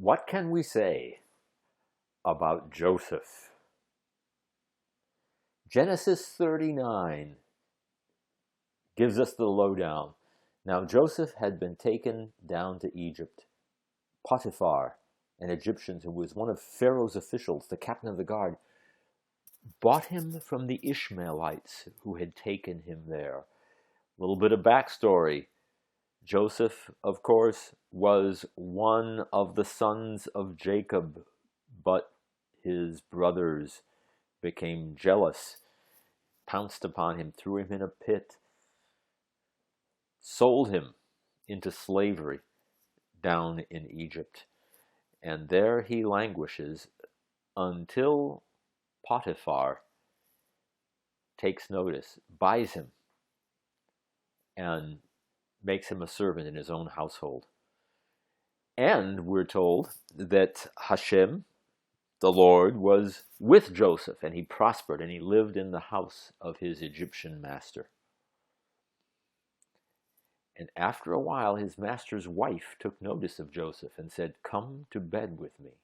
What can we say about Joseph? Genesis 39 gives us the lowdown. Now Joseph had been taken down to Egypt. Potiphar, an Egyptian who was one of Pharaoh's officials, the captain of the guard, bought him from the Ishmaelites who had taken him there. A little bit of backstory. Joseph, of course, was one of the sons of Jacob, but his brothers became jealous, pounced upon him, threw him in a pit, sold him into slavery down in Egypt. And there he languishes until Potiphar takes notice, buys him, and makes him a servant in his own household. And we're told that Hashem, the Lord, was with Joseph, and he prospered, and he lived in the house of his Egyptian master. And after a while, his master's wife took notice of Joseph and said, "Come to bed with me."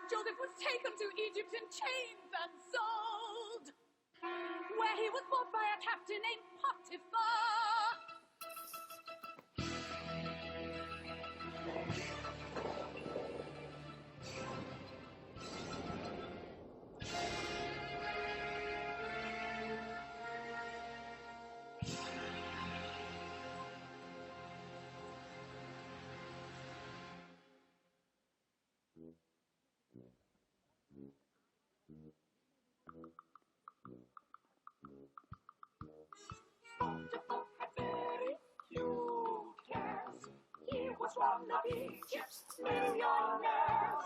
Joseph was taken to Egypt in chains and sold, where he was bought by a captain named Potiphar. Potiphar had very few cares. He was one of Egypt's millionaires,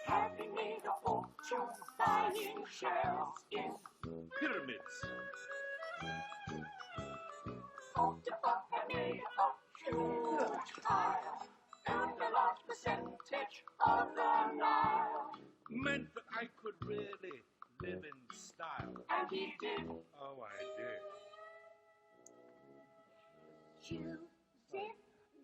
having made a fortune buying shares in pyramids. Potiphar had made a huge pile, earned a large percentage of the Nile. Meant that I could really live in style. And he did. Oh, I did. Joseph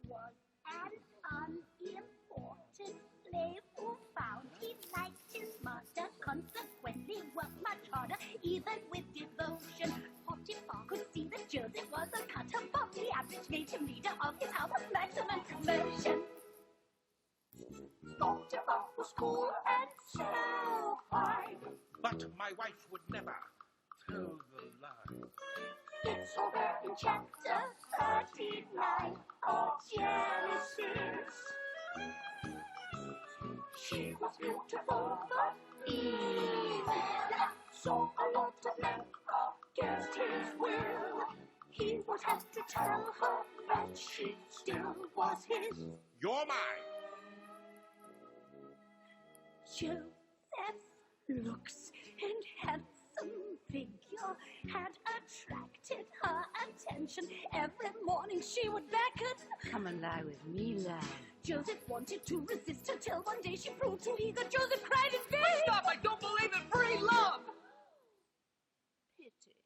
was an unimportant slave who found he liked his master, consequently worked much harder, even with devotion. Potiphar could see that Joseph was a cut above the average, made him leader of his house, maximum promotion. Potiphar was cool and so fine. But my wife would never tell the lie. It's over in chapter 39 of Genesis. She was beautiful but evil, so a lot of men against his will. He would have to tell her that she still was his. You're mine. Joseph's looks and handsome figure had attracted her attention. Every morning she would beckon, "Come and lie with me, lad." Joseph wanted to resist her till one day she proved too eager. Joseph cried in vain. Stop! I don't believe in free love! Pity.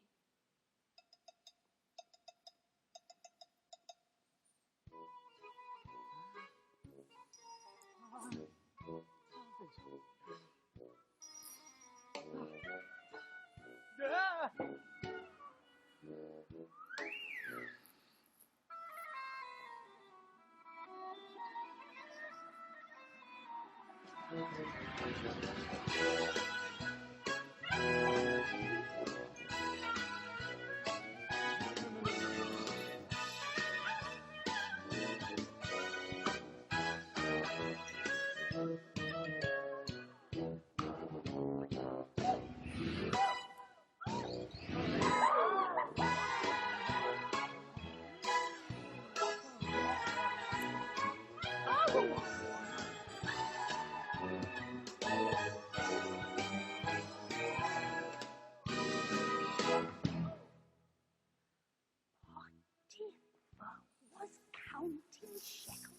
Potiphar was counting shekels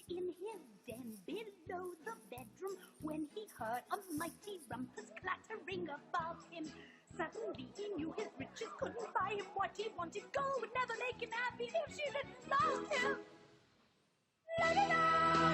in his den below the bedroom when he heard a mighty rumpus clattering above him. Suddenly he knew his riches couldn't buy him what he wanted. Gold would never make him happy if she didn't love him. La la la!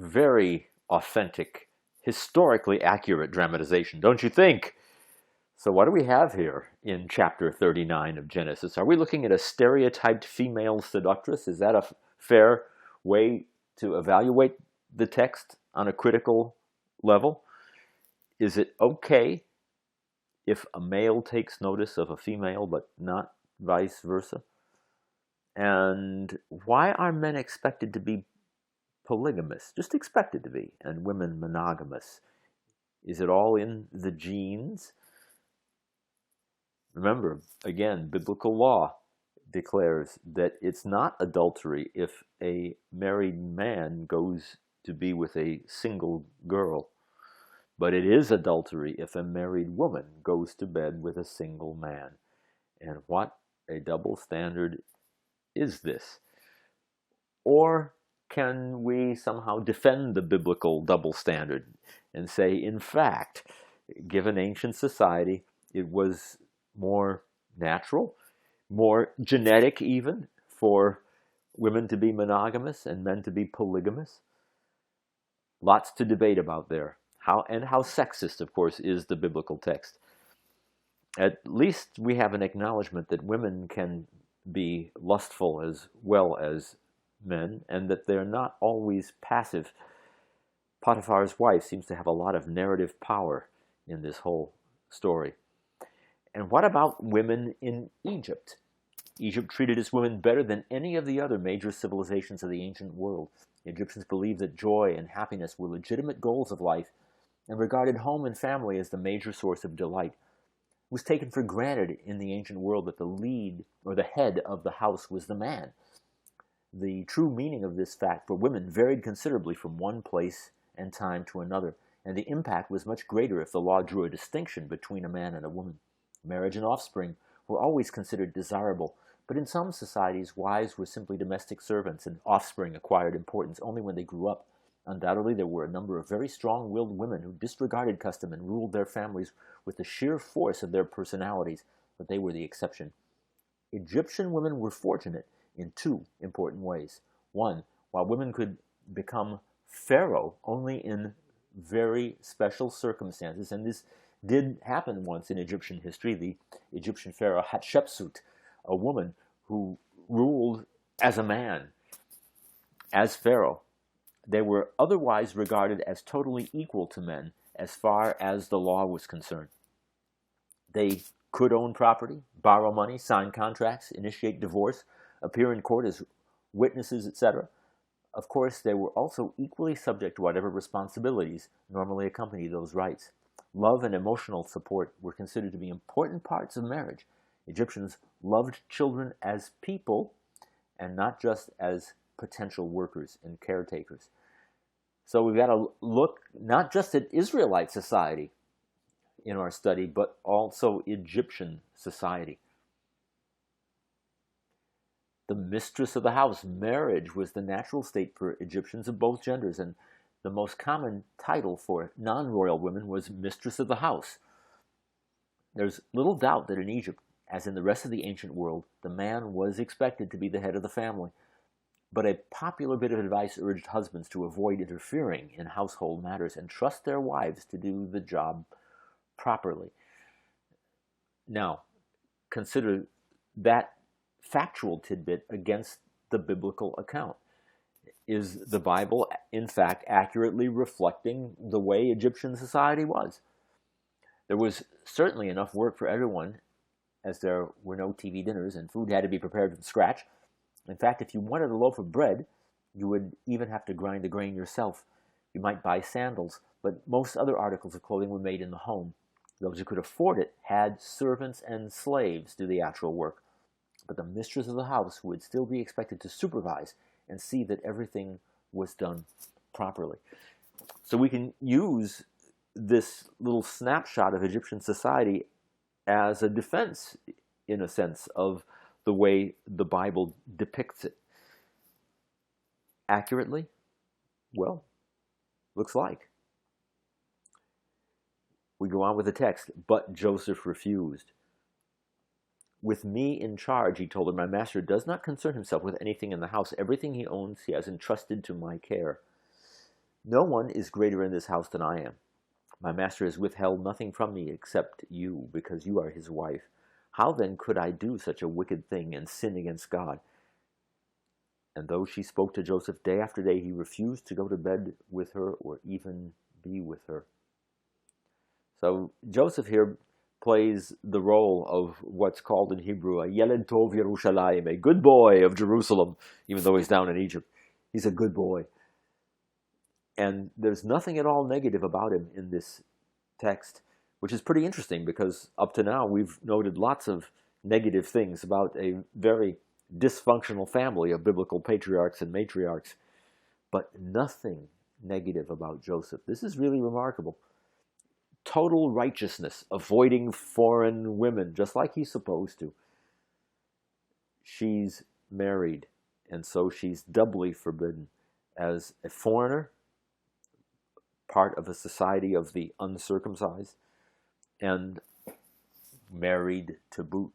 very authentic, historically accurate dramatization, don't you think? So what do we have here in chapter 39 of Genesis? Are we looking at a stereotyped female seductress? Is that a fair way to evaluate the text on a critical level? Is it okay if a male takes notice of a female but not vice versa? And why are men expected to be polygamous? Just expected to be, and women monogamous? Is it all in the genes? Remember, again, biblical law declares that it's not adultery if a married man goes to be with a single girl, but it is adultery if a married woman goes to bed with a single man. And what a double standard is this? Or can we somehow defend the biblical double standard and say, in fact, given ancient society, it was more natural, more genetic even, for women to be monogamous and men to be polygamous? Lots to debate about there. How sexist, of course, is the biblical text. At least we have an acknowledgement that women can be lustful as well as men, and that they're not always passive. Potiphar's wife seems to have a lot of narrative power in this whole story. And what about women in Egypt? Egypt treated its women better than any of the other major civilizations of the ancient world. The Egyptians believed that joy and happiness were legitimate goals of life and regarded home and family as the major source of delight. It was taken for granted in the ancient world that the lead or the head of the house was the man. The true meaning of this fact for women varied considerably from one place and time to another, and the impact was much greater if the law drew a distinction between a man and a woman. Marriage and offspring were always considered desirable, but in some societies, wives were simply domestic servants, and offspring acquired importance only when they grew up. Undoubtedly, there were a number of very strong-willed women who disregarded custom and ruled their families with the sheer force of their personalities, but they were the exception. Egyptian women were fortunate in two important ways. One, while women could become pharaoh only in very special circumstances, and this did happen once in Egyptian history. The Egyptian pharaoh Hatshepsut, a woman who ruled as a man, as pharaoh. They were otherwise regarded as totally equal to men as far as the law was concerned. They could own property, borrow money, sign contracts, initiate divorce, appear in court as witnesses, etc. Of course, they were also equally subject to whatever responsibilities normally accompany those rights. Love and emotional support were considered to be important parts of marriage. Egyptians loved children as people and not just as potential workers and caretakers. So we've got to look not just at Israelite society in our study, but also Egyptian society. The mistress of the house, marriage, was the natural state for Egyptians of both genders, and the most common title for non-royal women was mistress of the house. There's little doubt that in Egypt, as in the rest of the ancient world, the man was expected to be the head of the family. But a popular bit of advice urged husbands to avoid interfering in household matters and trust their wives to do the job properly. Now, consider that factual tidbit against the biblical account. Is the Bible, in fact, accurately reflecting the way Egyptian society was? There was certainly enough work for everyone, as there were no TV dinners and food had to be prepared from scratch. In fact, if you wanted a loaf of bread, you would even have to grind the grain yourself. You might buy sandals, but most other articles of clothing were made in the home. Those who could afford it had servants and slaves do the actual work. But the mistress of the house would still be expected to supervise and see that everything was done properly. So we can use this little snapshot of Egyptian society as a defense, in a sense, of the way the Bible depicts it. Accurately? Well, looks like. We go on with the text. But Joseph refused. With me in charge, he told her, my master does not concern himself with anything in the house. Everything he owns he has entrusted to my care. No one is greater in this house than I am. My master has withheld nothing from me except you, because you are his wife. How then could I do such a wicked thing and sin against God? And though she spoke to Joseph day after day, he refused to go to bed with her or even be with her. So Joseph here plays the role of what's called in Hebrew a Yeled Tov Yerushalayim, a good boy of Jerusalem, even though he's down in Egypt. He's a good boy. And there's nothing at all negative about him in this text, which is pretty interesting because up to now we've noted lots of negative things about a very dysfunctional family of biblical patriarchs and matriarchs, but nothing negative about Joseph. This is really remarkable. Total righteousness, avoiding foreign women, just like he's supposed to. She's married, and so she's doubly forbidden. As a foreigner, part of a society of the uncircumcised, and married to boot.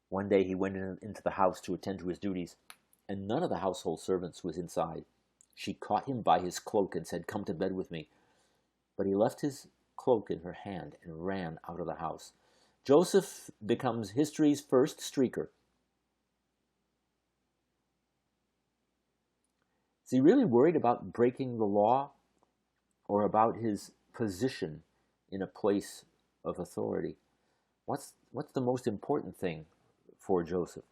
One day he went into the house to attend to his duties, and none of the household servants was inside. She caught him by his cloak and said, "Come to bed with me." But he left his cloak in her hand and ran out of the house. Joseph becomes history's first streaker. Is he really worried about breaking the law or about his position in a place of authority? What's the most important thing for Joseph?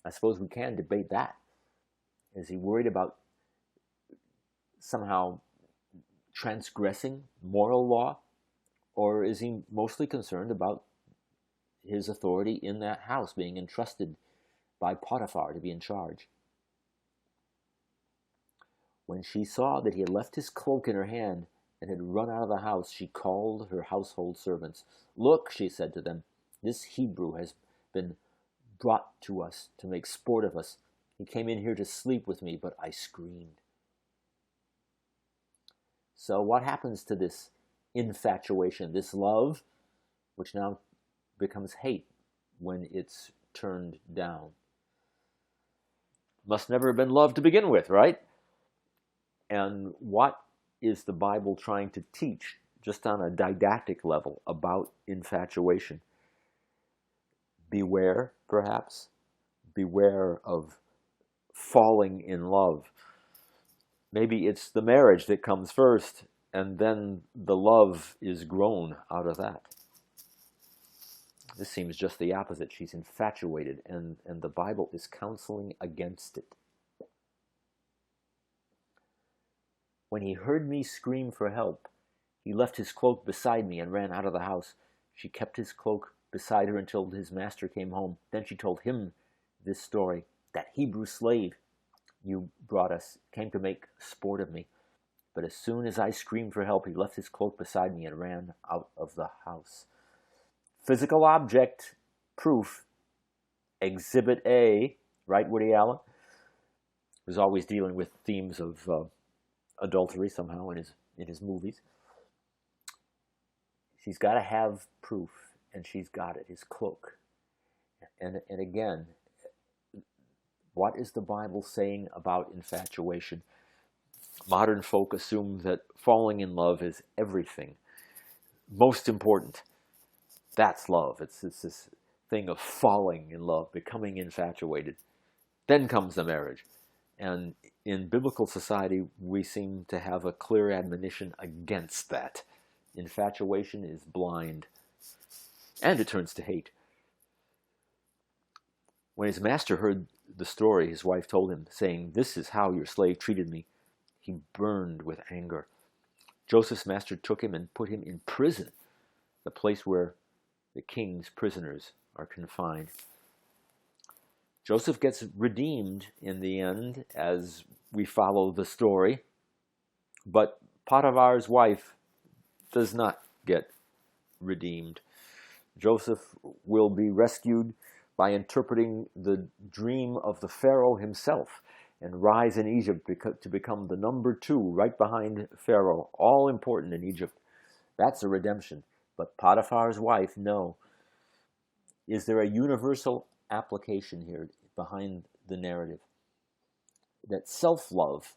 I suppose we can debate that. Is he worried about somehow transgressing moral law, or is he mostly concerned about his authority in that house, being entrusted by Potiphar to be in charge? When she saw that he had left his cloak in her hand and had run out of the house, she called her household servants. "Look," she said to them, "this Hebrew has been brought to us to make sport of us. He came in here to sleep with me, but I screamed." So what happens to this infatuation, this love, which now becomes hate when it's turned down? Must never have been love to begin with, right? And what is the Bible trying to teach, just on a didactic level, about infatuation? Beware, perhaps. Beware of falling in love. Maybe it's the marriage that comes first, and then the love is grown out of that. This seems just the opposite. She's infatuated, and the Bible is counseling against it. When he heard me scream for help, he left his cloak beside me and ran out of the house. She kept his cloak beside her until his master came home. Then she told him this story. "That Hebrew slave you brought us came to make sport of me. But as soon as I screamed for help, he left his cloak beside me and ran out of the house." Physical object proof. Exhibit A, right, Woody Allen? Was always dealing with themes of adultery somehow in his movies. She's got to have proof, and she's got it, his cloak. And again, what is the Bible saying about infatuation? Modern folk assume that falling in love is everything, most important. That's love. It's this thing of falling in love, becoming infatuated. Then comes the marriage. And in biblical society, we seem to have a clear admonition against that. Infatuation is blind, and it turns to hate. When his master heard the story his wife told him, saying, "This is how your slave treated me," he burned with anger. Joseph's master took him and put him in prison, the place where the king's prisoners are confined. Joseph gets redeemed in the end as we follow the story, but Potiphar's wife does not get redeemed. Joseph will be rescued by interpreting the dream of the Pharaoh himself and rise in Egypt to become the number 2 right behind Pharaoh, all important in Egypt. That's a redemption. But Potiphar's wife, no. Is there a universal application here behind the narrative? that self-love,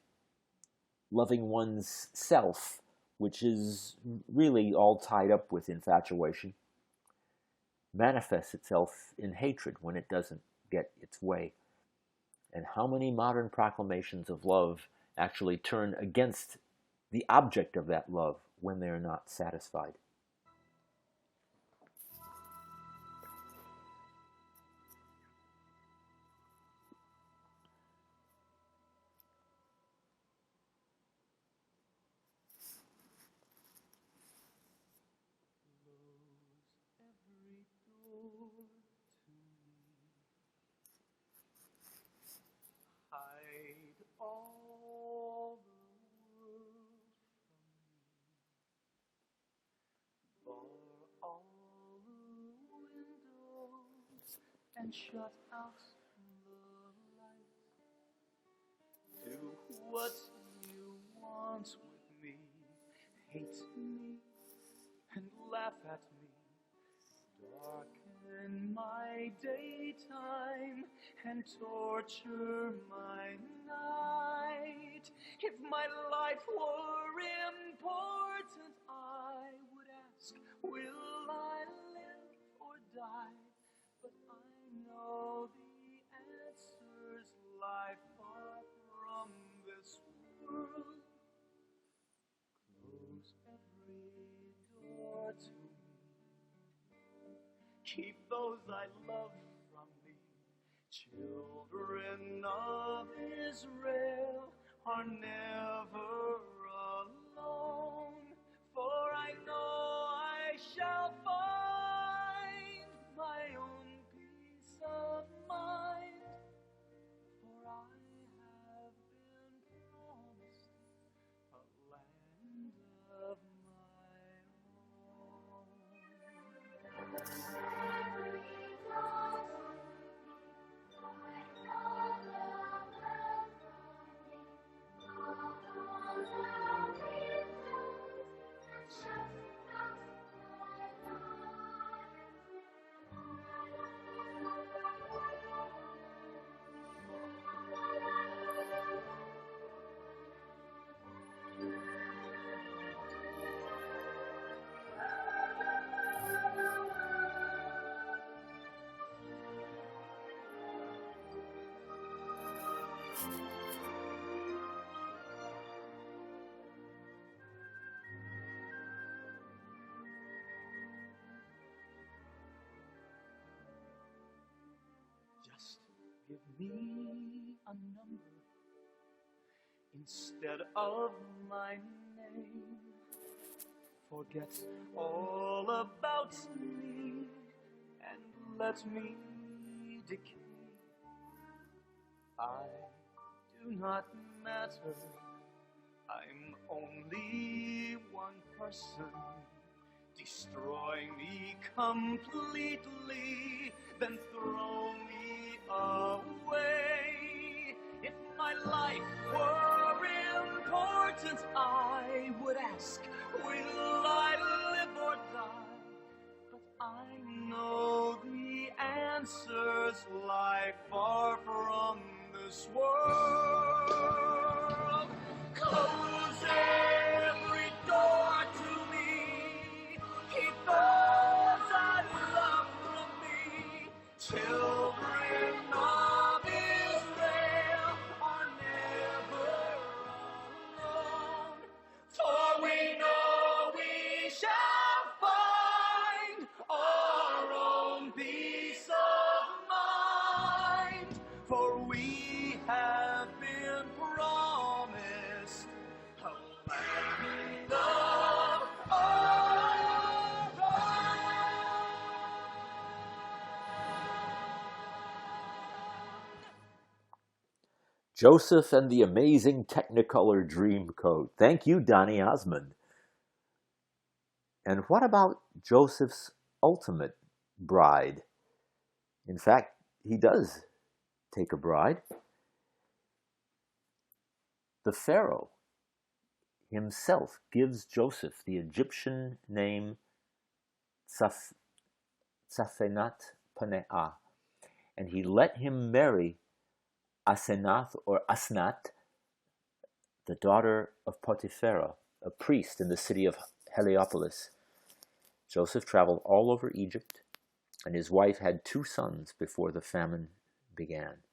loving one's self, which is really all tied up with infatuation, manifests itself in hatred when it doesn't get its way. And how many modern proclamations of love actually turn against the object of that love when they're not satisfied? Every door to me. Hide all the world from me. Bar all the windows and shut out the light. Do what you want with me. Hate me and laugh at me. Darken my daytime and torture my night. If my life were important, I would ask, will I live or die? But I know the answers lie far from this world. Close every door to me. Keep those I love from me. Children of Israel are never alone, for I know I shall find my own peace of mind, for I have been promised a land of my Just give me a number instead of my name. Forget all about me and let me decay. I do not matter. I'm only one person. Destroy me completely, then throw me away. If my life were important, I would ask, will I live or die? But I know the answers lie far from this world. Close every door to me. Keep those I love from me. Children of Israel are never alone, for we know we shall find our own peace of mind, for we have been promised a land of our Joseph and the Amazing Technicolor Dreamcoat. Thank you, Donny Osmond. And what about Joseph's ultimate bride? In fact, he does take a bride. The Pharaoh himself gives Joseph the Egyptian name Safenat Paneah, and he let him marry Asenath or Asnat, the daughter of Potipharah, a priest in the city of Heliopolis. Joseph traveled all over Egypt, and his wife had 2 sons before the famine began.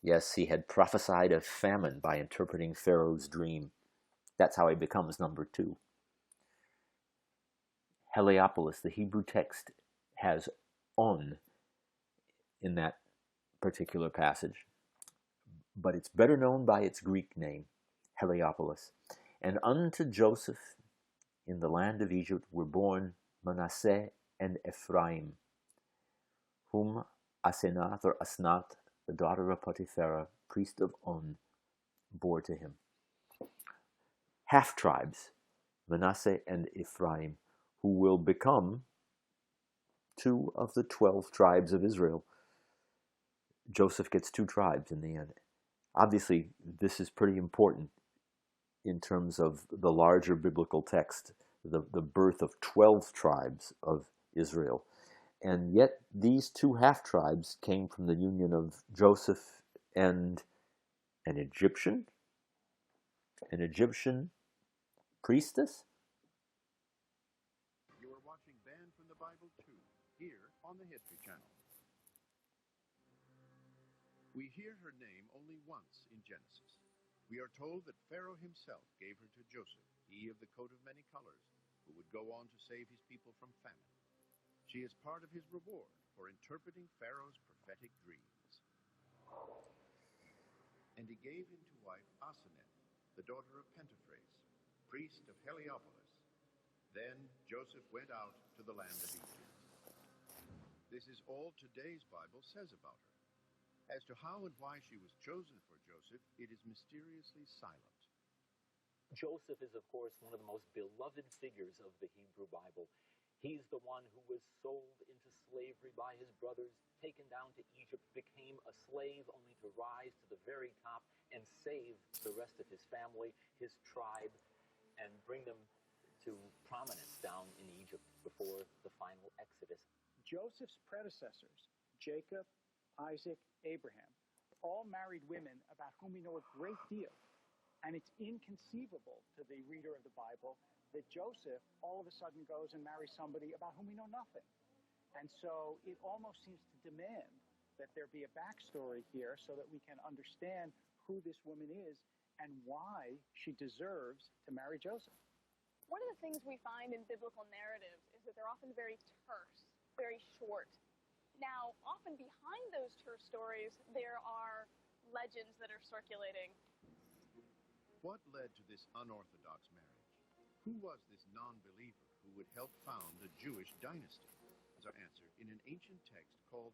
Yes, he had prophesied of famine by interpreting Pharaoh's dream. That's how he becomes number 2. Heliopolis, the Hebrew text, has on in that particular passage, but it's better known by its Greek name, Heliopolis. And unto Joseph in the land of Egypt were born Manasseh and Ephraim, whom Asenath or Asnat, the daughter of Potipharah, priest of On, bore to him. Half-tribes, Manasseh and Ephraim, who will become 2 of the 12 tribes of Israel. Joseph gets 2 tribes in the end. Obviously, this is pretty important in terms of the larger biblical text, the birth of 12 tribes of Israel. And yet these 2 half-tribes came from the union of Joseph and an Egyptian priestess. You are watching Banned from the Bible 2, here on the History Channel. We hear her name only once in Genesis. We are told that Pharaoh himself gave her to Joseph, he of the coat of many colors, who would go on to save his people from famine. She is part of his reward for interpreting Pharaoh's prophetic dreams. And he gave him to wife Asenath, the daughter of Pentephras, priest of Heliopolis. Then Joseph went out to the land of Egypt. This is all today's Bible says about her. As to how and why she was chosen for Joseph, it is mysteriously silent. Joseph is, of course, one of the most beloved figures of the Hebrew Bible. He's the one who was sold into slavery by his brothers, taken down to Egypt, became a slave only to rise to the very top and save the rest of his family, his tribe, and bring them to prominence down in Egypt before the final exodus. Joseph's predecessors, Jacob, Isaac, Abraham, all married women about whom we know a great deal. And it's inconceivable to the reader of the Bible that Joseph all of a sudden goes and marries somebody about whom we know nothing. And so it almost seems to demand that there be a backstory here so that we can understand who this woman is and why she deserves to marry Joseph. One of the things we find in biblical narratives is that they're often very terse, very short. Now, often behind those terse stories, there are legends that are circulating. What led to this unorthodox marriage? Who was this non-believer who would help found a Jewish dynasty? Is our answer in an ancient text called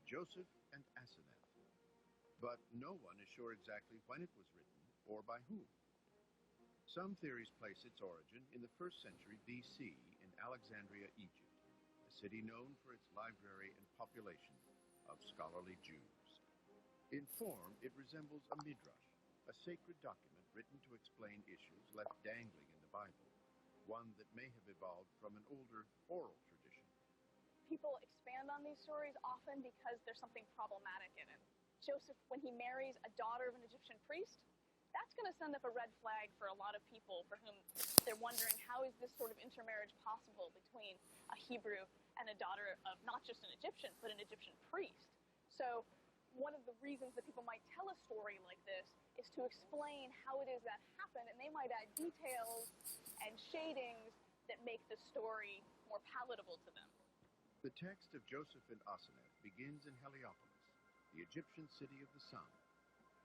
Joseph and Asenath. But no one is sure exactly when it was written or by whom. Some theories place its origin in the 1st century BC in Alexandria, Egypt, a city known for its library and population of scholarly Jews. In form, it resembles a midrash, a sacred document written to explain issues left dangling in the Bible, one that may have evolved from an older oral tradition. People expand on these stories often because there's something problematic in it. Joseph, when he marries a daughter of an Egyptian priest, that's going to send up a red flag for a lot of people for whom they're wondering, how is this sort of intermarriage possible between a Hebrew and a daughter of not just an Egyptian, but an Egyptian priest? So one of the reasons that people might tell a story like this is to explain how it is that happened, and they might add details and shadings that make the story more palatable to them. The text of Joseph and Asenath begins in Heliopolis, the Egyptian city of the sun,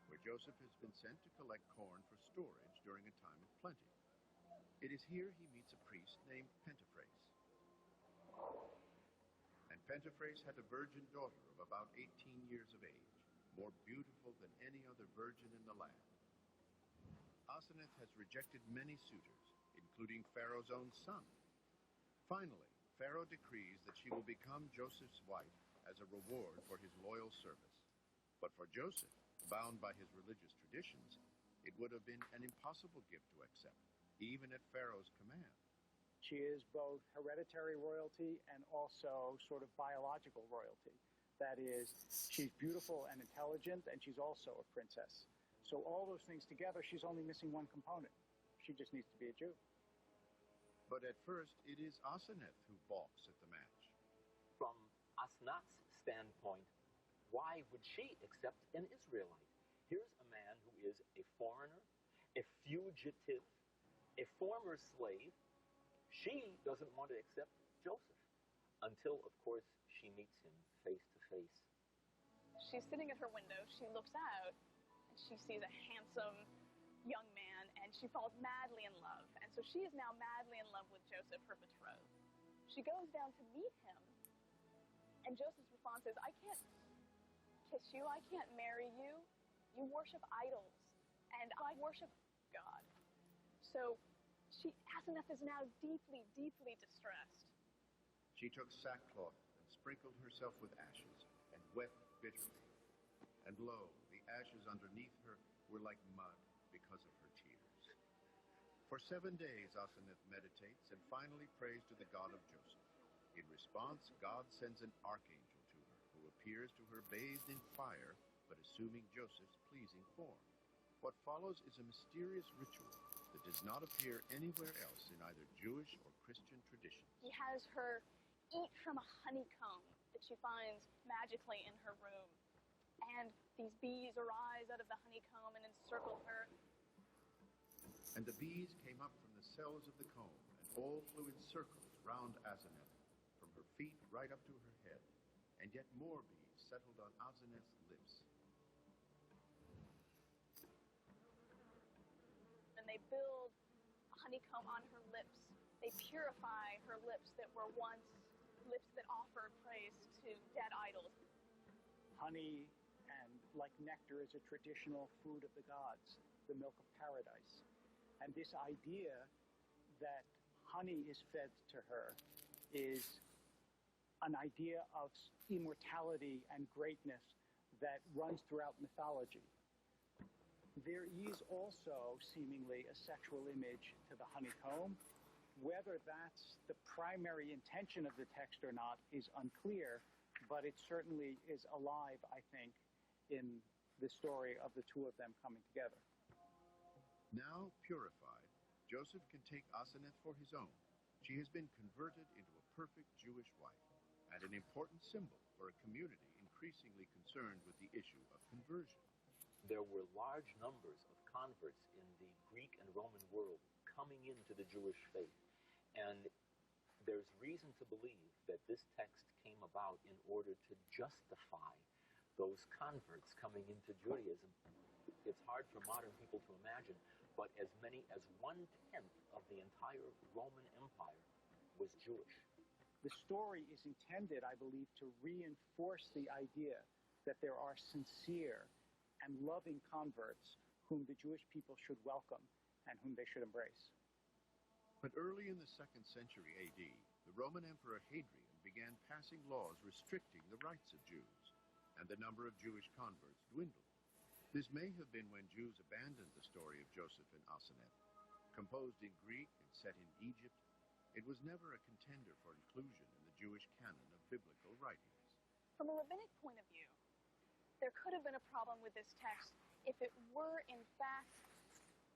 where Joseph has been sent to collect corn for storage during a time of plenty. It is here he meets a priest named Pentephras. And Pentephras had a virgin daughter of about 18 years of age, more beautiful than any other virgin in the land. Asenath has rejected many suitors, including Pharaoh's own son. Finally, Pharaoh decrees that she will become Joseph's wife as a reward for his loyal service. But for Joseph, bound by his religious traditions, it would have been an impossible gift to accept, even at Pharaoh's command. She is both hereditary royalty and also sort of biological royalty. That is, she's beautiful and intelligent, and she's also a princess. So all those things together, she's only missing one component. She just needs to be a Jew. But at first, it is Asenath who balks at the match. From Asenath's standpoint, why would she accept an Israelite? Here's a man who is a foreigner, a fugitive, a former slave. She doesn't want to accept Joseph until, of course, she meets him face to face. She's sitting at her window, she looks out, and she sees a handsome young man, and she falls madly in love. And so she is now madly in love with Joseph, her betrothed. She goes down to meet him, and Joseph's response is, I can't kiss you, I can't marry you. You worship idols, and I worship God. So Asenath is now deeply, deeply distressed. She took sackcloth and sprinkled herself with ashes and wept bitterly. And lo, the ashes underneath her were like mud because of her tears. For 7 days, Asenath meditates and finally prays to the God of Joseph. In response, God sends an archangel to her, who appears to her bathed in fire, but assuming Joseph's pleasing form. What follows is a mysterious ritual that does not appear anywhere else in either Jewish or Christian traditions. He has her eat from a honeycomb that she finds magically in her room. And these bees arise out of the honeycomb and encircle her. And the bees came up from the cells of the comb, and all flew in circles round Asenath, from her feet right up to her head. And yet more bees settled on Asenath's lips. And they build a honeycomb on her lips. They purify her lips that were once lips that offered praise to dead idols. Honey, and like nectar, is a traditional food of the gods, the milk of paradise. And this idea that honey is fed to her is an idea of immortality and greatness that runs throughout mythology. There is also seemingly a sexual image to the honeycomb. Whether that's the primary intention of the text or not is unclear, but it certainly is alive, I think, in the story of the two of them coming together. Now purified, Joseph can take Asenath for his own. She has been converted into a perfect Jewish wife, and an important symbol for a community increasingly concerned with the issue of conversion. There were large numbers of converts in the Greek and Roman world coming into the Jewish faith. And there's reason to believe that this text came about in order to justify those converts coming into Judaism. It's hard for modern people to imagine, but as many as 1/10 of the entire Roman Empire was Jewish. The story is intended, I believe, to reinforce the idea that there are sincere and loving converts whom the Jewish people should welcome and whom they should embrace. But early in the 2nd century AD, the Roman Emperor Hadrian began passing laws restricting the rights of Jews, and the number of Jewish converts dwindled. This may have been when Jews abandoned the story of Joseph and Asenath. Composed in Greek and set in Egypt, it was never a contender for inclusion in the Jewish canon of biblical writings. From a rabbinic point of view, there could have been a problem with this text if it were, in fact,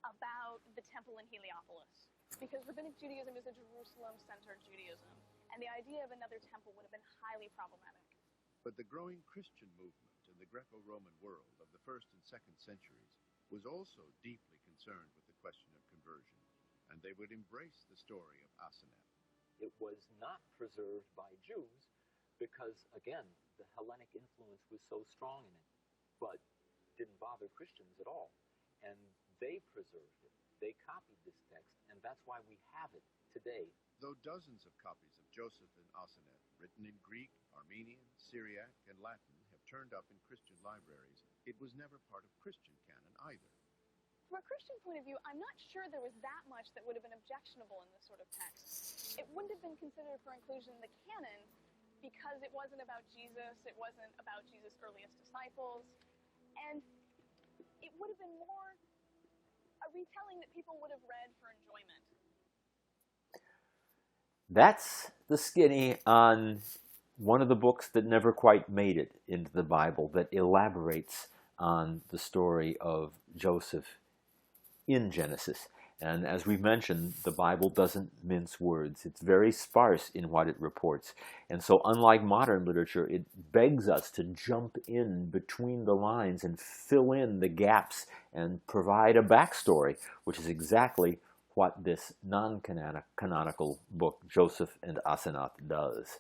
about the temple in Heliopolis. Because rabbinic Judaism is a Jerusalem-centered Judaism, and the idea of another temple would have been highly problematic. But the growing Christian movement in the Greco-Roman world of the 1st and 2nd centuries was also deeply concerned with the question of conversion, and they would embrace the story of Asenath. It was not preserved by Jews because, again, the Hellenic influence was so strong in it, but didn't bother Christians at all. And they preserved it. They copied this text, and that's why we have it today. Though dozens of copies of Joseph and Asenath, written in Greek, Armenian, Syriac, and Latin, have turned up in Christian libraries, it was never part of Christian canon either. From a Christian point of view, I'm not sure there was that much that would have been objectionable in this sort of text. It wouldn't have been considered for inclusion in the canon because it wasn't about Jesus, it wasn't about Jesus' earliest disciples, and it would have been more a retelling that people would have read for enjoyment. That's the skinny on one of the books that never quite made it into the Bible that elaborates on the story of Joseph in Genesis. And as we've mentioned, the Bible doesn't mince words. It's very sparse in what it reports. And so unlike modern literature, it begs us to jump in between the lines and fill in the gaps and provide a backstory, which is exactly what this non-canonical book, Joseph and Asenath, does.